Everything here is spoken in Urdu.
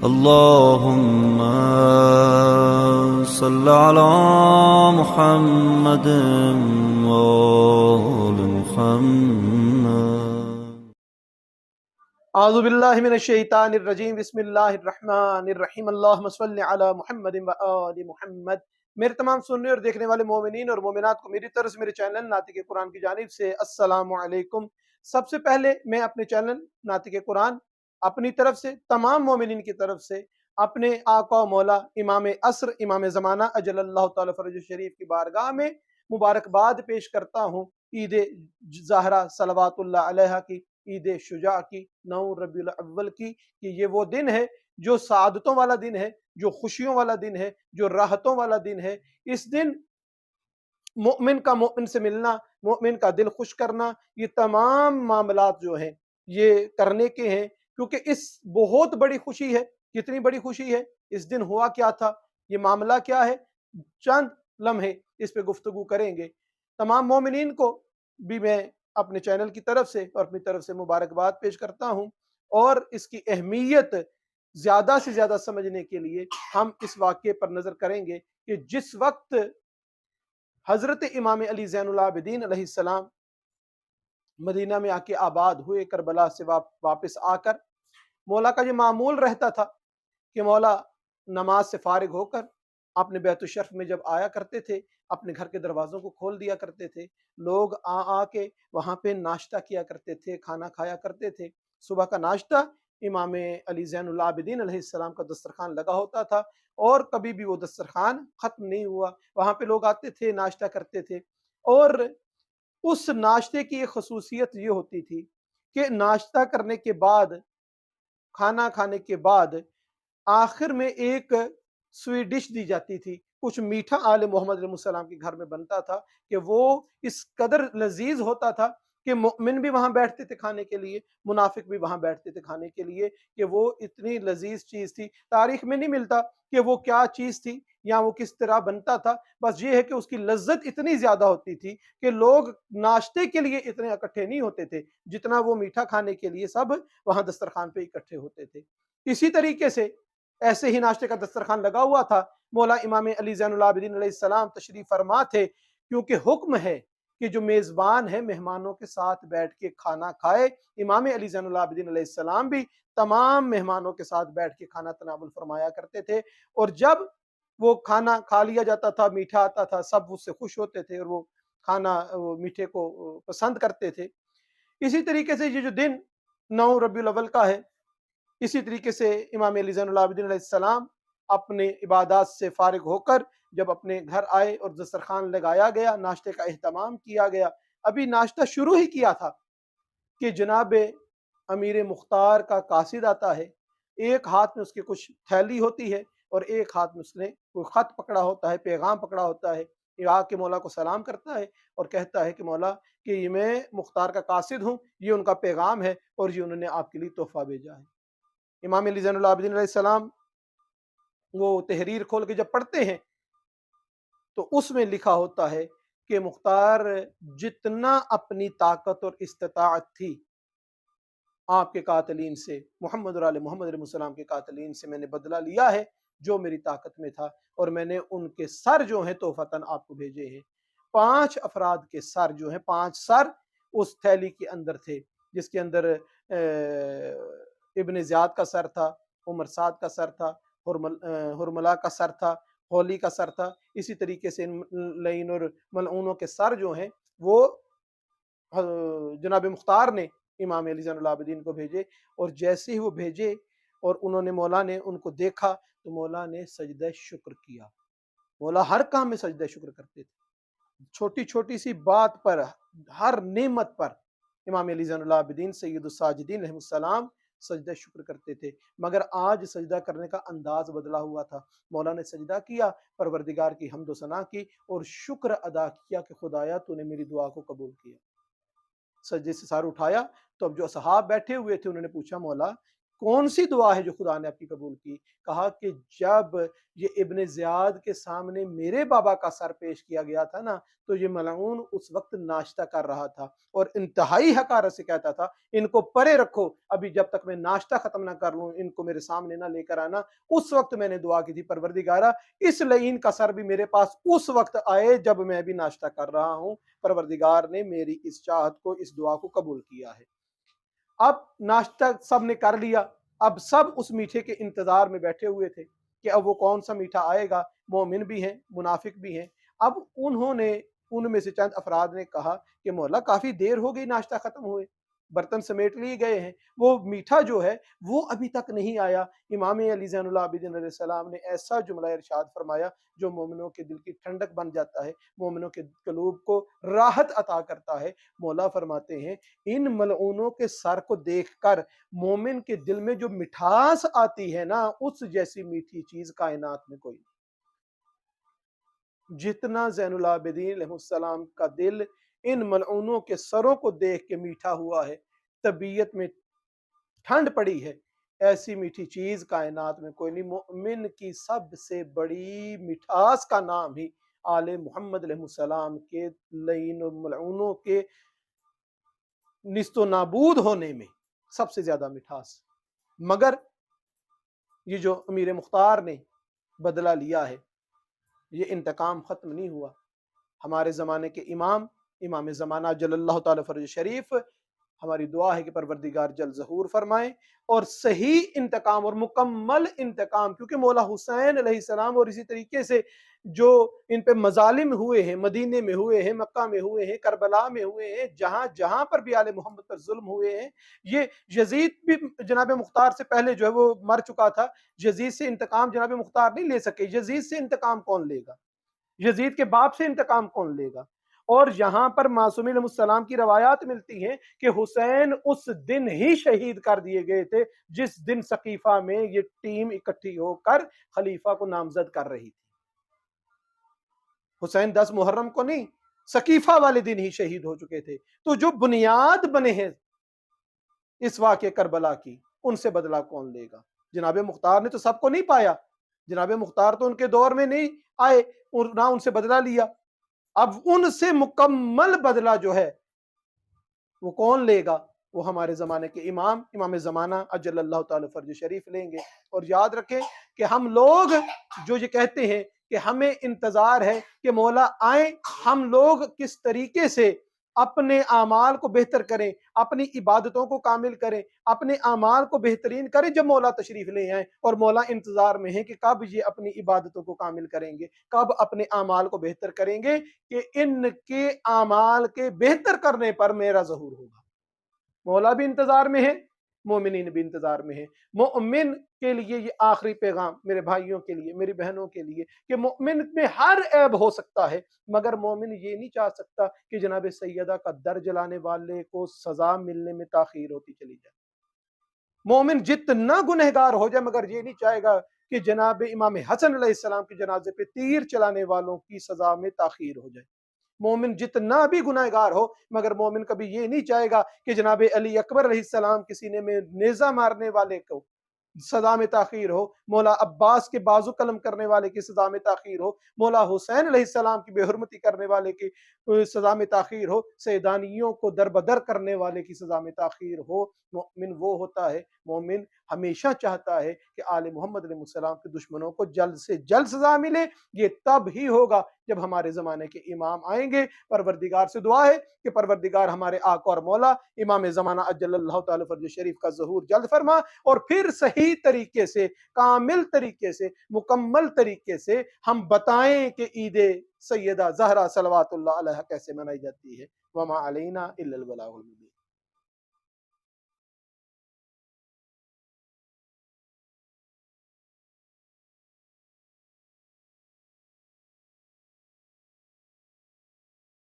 اللهم صل على محمد وآل محمد. اعوذ باللہ من الشیطان الرجیم. بسم اللہ الرحمن الرحیم. اللہم صل علی محمد و آل محمد. میرے تمام سننے اور دیکھنے والے مومنین اور مومنات کو میری طرف سے میرے چینل ناطق قرآن کی جانب سے السلام علیکم. سب سے پہلے میں اپنے چینل ناطق قرآن اپنی طرف سے تمام مومنین کی طرف سے اپنے آقا و مولا امام عصر امام زمانہ اجل اللہ تعالی فرج شریف کی بارگاہ میں مبارکباد پیش کرتا ہوں عید زہرہ صلوات اللہ علیہ کی، عید شجاع کی، 9 ربیع الاول کی، کہ یہ وہ دن ہے جو سعادتوں والا دن ہے، جو خوشیوں والا دن ہے، جو راحتوں والا دن ہے. اس دن مومن کا مومن سے ملنا، مومن کا دل خوش کرنا، یہ تمام معاملات جو ہیں یہ کرنے کے ہیں، کیونکہ اس بہت بڑی خوشی ہے. کتنی بڑی خوشی ہے، اس دن ہوا کیا تھا، یہ معاملہ کیا ہے، چند لمحے اس پہ گفتگو کریں گے. تمام مومنین کو بھی میں اپنے چینل کی طرف سے اور اپنی طرف سے مبارکباد پیش کرتا ہوں، اور اس کی اہمیت زیادہ سے زیادہ سمجھنے کے لیے ہم اس واقعے پر نظر کریں گے کہ جس وقت حضرت امام علی زین العابدین علیہ السلام مدینہ میں آ کے آباد ہوئے، کربلا سے واپس آ کر مولا کا یہ معمول رہتا تھا کہ مولا نماز سے فارغ ہو کر اپنے بیت الشرف میں جب آیا کرتے تھے، اپنے گھر کے دروازوں کو کھول دیا کرتے تھے. لوگ آ کے وہاں پہ ناشتہ کیا کرتے تھے، کھانا کھایا کرتے تھے. صبح کا ناشتہ امام علی زین العابدین علیہ السلام کا دسترخوان لگا ہوتا تھا، اور کبھی بھی وہ دسترخوان ختم نہیں ہوا. وہاں پہ لوگ آتے تھے، ناشتہ کرتے تھے. اور اس ناشتے کی ایک خصوصیت یہ ہوتی تھی کہ ناشتہ کرنے کے بعد، کھانا کھانے کے بعد آخر میں ایک سویٹ ڈش دی جاتی تھی. کچھ میٹھا آل محمد علیہ السلام کے گھر میں بنتا تھا کہ وہ اس قدر لذیذ ہوتا تھا کہ مومن بھی وہاں بیٹھتے تھے کھانے کے لیے، منافق بھی وہاں بیٹھتے تھے کھانے کے لیے، کہ وہ اتنی لذیذ چیز تھی. تاریخ میں نہیں ملتا کہ وہ کیا چیز تھی یا وہ کس طرح بنتا تھا، بس یہ ہے کہ اس کی لذت اتنی زیادہ ہوتی تھی کہ لوگ ناشتے کے لیے اتنے اکٹھے نہیں ہوتے تھے جتنا وہ میٹھا کھانے کے لیے سب وہاں دسترخوان پہ اکٹھے ہوتے تھے. اسی طریقے سے ایسے ہی ناشتے کا دسترخوان لگا ہوا تھا. مولا امام علی زین العابدین علیہ السلام تشریف فرما تھے، کیونکہ حکم ہے کہ جو میزبان ہے مہمانوں کے ساتھ بیٹھ کے کھانا کھائے. امام علی زین العابدین علیہ السلام بھی تمام مہمانوں کے ساتھ بیٹھ کے کھانا تناول فرمایا کرتے تھے، اور جب وہ کھانا کھا لیا جاتا تھا، میٹھا آتا تھا، سب اس سے خوش ہوتے تھے اور وہ کھانا وہ میٹھے کو پسند کرتے تھے. اسی طریقے سے یہ جو دن 9 ربیع الاول کا ہے، اسی طریقے سے امام علی زین العابدین علیہ السلام اپنے عبادات سے فارغ ہو کر جب اپنے گھر آئے اور دسترخوان لگایا گیا، ناشتے کا اہتمام کیا گیا. ابھی ناشتہ شروع ہی کیا تھا کہ جناب امیر مختار کا قاصد آتا ہے. ایک ہاتھ میں اس کی کچھ تھیلی ہوتی ہے اور ایک ہاتھ میں اس نے کوئی خط پکڑا ہوتا ہے، پیغام پکڑا ہوتا ہے. یہ آ کے مولا کو سلام کرتا ہے اور کہتا ہے کہ مولا کہ یہ میں مختار کا قاصد ہوں، یہ ان کا پیغام ہے اور یہ انہوں نے آپ کے لیے تحفہ بھیجا ہے. امام علی زین العابدین علیہ السلام وہ تحریر کھول کے جب پڑھتے ہیں تو اس میں لکھا ہوتا ہے کہ مختار، جتنا اپنی طاقت اور استطاعت تھی آپ کے قاتلین سے، محمد اور آل محمد علیہ السلام کے قاتلین سے میں نے بدلہ لیا ہے جو میری طاقت میں تھا، اور میں نے ان کے سر جو ہیں تحفتاً آپ کو بھیجے ہیں. 5 افراد کے سر جو ہیں، 5 سر اس تھیلی کے اندر تھے، جس کے اندر ابن زیاد کا سر تھا، عمر سعد کا سر تھا، ہرملا کا سر تھا، ہولی کا سر تھا. اسی طریقے سے لعین اور ملعونوں کے سر جو ہیں وہ جناب مختار نے امام علی زین العابدین کو بھیجے. اور جیسے ہی وہ بھیجے اور انہوں نے مولا نے ان کو دیکھا تو مولا نے سجدہ شکر کیا. مولا ہر کام میں سجدہ شکر کرتے تھے، چھوٹی چھوٹی سی بات پر، ہر نعمت پر امام علی زین العابدین سید الساجدین علیہ السلام سجدہ شکر کرتے تھے. مگر آج سجدہ کرنے کا انداز بدلا ہوا تھا. مولا نے سجدہ کیا، پروردگار کی حمد و ثنا کی اور شکر ادا کیا کہ خدایا تو نے میری دعا کو قبول کیا. سجدے سے سر اٹھایا تو اب جو اصحاب بیٹھے ہوئے تھے انہوں نے پوچھا مولا کون سی دعا ہے جو خدا نے آپ کی قبول کی؟ کہا کہ جب یہ ابن زیاد کے سامنے میرے بابا کا سر پیش کیا گیا تھا نا، تو یہ ملعون اس وقت ناشتہ کر رہا تھا اور انتہائی حقارت سے کہتا تھا ان کو پرے رکھو، ابھی جب تک میں ناشتہ ختم نہ کر لوں ان کو میرے سامنے نہ لے کر آنا۔ اس وقت میں نے دعا کی تھی پروردگارہ اس لعین کا سر بھی میرے پاس اس وقت آئے جب میں بھی ناشتہ کر رہا ہوں، پروردگار نے میری اس چاہت کو، اس دعا کو قبول کیا ہے۔ اب ناشتہ سب نے کر لیا، اب سب اس میٹھے کے انتظار میں بیٹھے ہوئے تھے کہ اب وہ کون سا میٹھا آئے گا۔ مومن بھی ہیں، منافق بھی ہیں۔ اب ان میں سے چند افراد نے کہا کہ مولا کافی دیر ہو گئی ناشتہ ختم ہوئے، برتن سمیٹ لیے گئے ہیں، وہ میٹھا جو ہے وہ ابھی تک نہیں آیا۔ امام علی زین العابدین علیہ السلام نے ایسا جملہ ارشاد فرمایا جو مومنوں کے دل کی ٹھنڈک بن جاتا ہے، مومنوں کے قلوب کو راحت عطا کرتا ہے۔ مولا فرماتے ہیں ان ملعونوں کے سر کو دیکھ کر مومن کے دل میں جو مٹھاس آتی ہے نا، اس جیسی میٹھی چیز کائنات میں کوئی نہیں۔ جتنا زین العابدین علیہ السلام کا دل ان ملعونوں کے سروں کو دیکھ کے میٹھا ہوا ہے، طبیعت میں ٹھنڈ پڑی ہے، ایسی میٹھی چیز کائنات میں کوئی نہیں۔ مومن کی سب سے بڑی مٹھاس کا نام ہی آل محمد علیہ السلام کے لعین و ملعونوں کے نیست و نابود ہونے میں سب سے زیادہ مٹھاس۔ مگر یہ جو امیر مختار نے بدلہ لیا ہے، یہ انتقام ختم نہیں ہوا۔ ہمارے زمانے کے امام زمانہ جل اللہ تعالی فرج شریف، ہماری دعا ہے کہ پروردگار جل ظہور فرمائیں اور صحیح انتقام اور مکمل انتقام، کیونکہ مولا حسین علیہ السلام اور اسی طریقے سے جو ان پہ مظالم ہوئے ہیں، مدینے میں ہوئے ہیں، مکہ میں ہوئے ہیں، کربلا میں ہوئے ہیں، جہاں جہاں پر بھی آل محمد پر ظلم ہوئے ہیں، یہ یزید بھی جناب مختار سے پہلے جو ہے وہ مر چکا تھا، یزید سے انتقام جناب مختار نہیں لے سکے۔ یزید سے انتقام کون لے گا؟ یزید کے باپ سے انتقام کون لے گا؟ اور یہاں پر معصومین علیہ السلام کی روایات ملتی ہیں کہ حسین اس دن ہی شہید کر دیے گئے تھے جس دن سقیفہ میں یہ ٹیم اکٹھی ہو کر خلیفہ کو نامزد کر رہی تھی۔ حسین 10 محرم کو نہیں، سقیفہ والے دن ہی شہید ہو چکے تھے۔ تو جو بنیاد بنے ہیں اس واقعے کربلا کی، ان سے بدلہ کون لے گا؟ جناب مختار نے تو سب کو نہیں پایا، جناب مختار تو ان کے دور میں نہیں آئے اور نہ ان سے بدلہ لیا۔ اب ان سے مکمل بدلہ جو ہے وہ کون لے گا؟ وہ ہمارے زمانے کے امام زمانہ اجل اللہ تعالی فرج شریف لیں گے۔ اور یاد رکھیں کہ ہم لوگ جو یہ کہتے ہیں کہ ہمیں انتظار ہے کہ مولا آئیں، ہم لوگ کس طریقے سے اپنے اعمال کو بہتر کریں، اپنی عبادتوں کو کامل کریں، اپنے اعمال کو بہترین کریں جب مولا تشریف لے آئیں۔ اور مولا انتظار میں ہے کہ کب یہ اپنی عبادتوں کو کامل کریں گے، کب اپنے اعمال کو بہتر کریں گے کہ ان کے اعمال کے بہتر کرنے پر میرا ظہور ہوگا۔ مولا بھی انتظار میں ہے، مومنین بھی انتظار میں ہے۔ مومن کے لیے یہ آخری پیغام میرے بھائیوں کے لیے، میری بہنوں کے لیے، کہ مومن میں ہر عیب ہو سکتا ہے، مگر مومن یہ نہیں چاہ سکتا کہ جناب سیدہ کا در جلانے والے کو سزا ملنے میں تاخیر ہوتی چلی جائے۔ مومن جتنا گنہگار ہو جائے مگر یہ نہیں چاہے گا کہ جناب امام حسن علیہ السلام کے جنازے پہ تیر چلانے والوں کی سزا میں تاخیر ہو جائے۔ مومن جتنا بھی گناہگار ہو مگر مومن کبھی یہ نہیں چاہے گا کہ جناب علی اکبر علیہ السلام کے سینے میں نیزہ مارنے والے کو سزا میں تاخیر ہو، مولا عباس کے بازو قلم کرنے والے کی سزا میں تاخیر ہو، مولا حسین علیہ السلام کی بے حرمتی کرنے والے کی سزا میں تاخیر ہو، سیدانیوں کو در بدر کرنے والے کی سزا میں تاخیر ہو۔ مومن وہ ہوتا ہے، مومن ہمیشہ چاہتا ہے کہ آل محمد علیہ السلام کے دشمنوں کو جلد سے جلد سزا ملے۔ یہ تب ہی ہوگا جب ہمارے زمانے کے امام آئیں گے۔ پروردگار سے دعا ہے کہ پروردگار ہمارے آقا اور مولا امام زمانہ اجل اللہ تعالی فرج شریف کا ظہور جلد فرما، اور پھر صحیح طریقے سے، کامل طریقے سے، مکمل طریقے سے ہم بتائیں کہ عید سیدہ زہرا صلوات اللہ علیہا کیسے منائی جاتی ہے۔ وما علینا الا البلاغ المبین۔